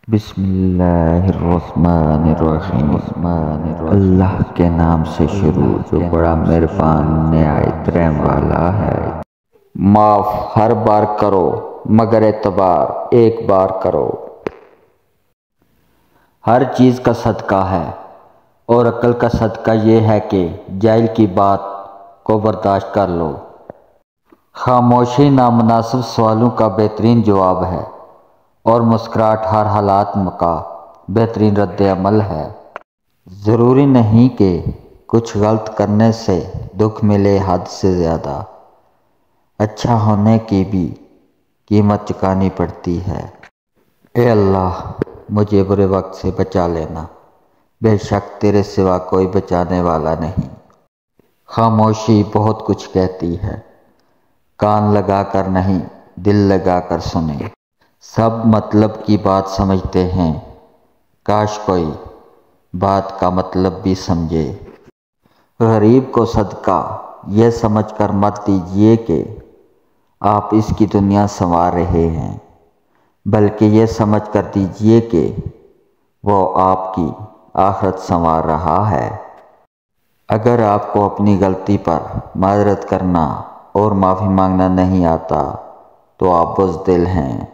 بسم اللہ الرحمن الرحیم اللہ کے نام سے شروع جو بڑا مہربان نہایت رحم والا ہے۔ معاف ہر بار کرو مگر اعتبار ایک بار کرو۔ ہر چیز کا صدقہ ہے اور عقل کا صدقہ یہ ہے کہ جاہل کی بات کو برداشت کر لو۔ خاموشی نامناسب سوالوں کا بہترین جواب ہے اور مسکراہٹ ہر حالات کا بہترین رد عمل ہے۔ ضروری نہیں کہ کچھ غلط کرنے سے دکھ ملے حد سے زیادہ، اچھا ہونے کی بھی قیمت چکانی پڑتی ہے۔ اے اللہ مجھے برے وقت سے بچا لینا، بے شک تیرے سوا کوئی بچانے والا نہیں۔ خاموشی بہت کچھ کہتی ہے، کان لگا کر نہیں دل لگا کر سنیں۔ سب مطلب کی بات سمجھتے ہیں، کاش کوئی بات کا مطلب بھی سمجھے۔ غریب کو صدقہ یہ سمجھ کر مت دیجیے کہ آپ اس کی دنیا سنوار رہے ہیں، بلکہ یہ سمجھ کر دیجیے کہ وہ آپ کی آخرت سنوار رہا ہے۔ اگر آپ کو اپنی غلطی پر معذرت کرنا اور معافی مانگنا نہیں آتا تو آپ بزدل ہیں۔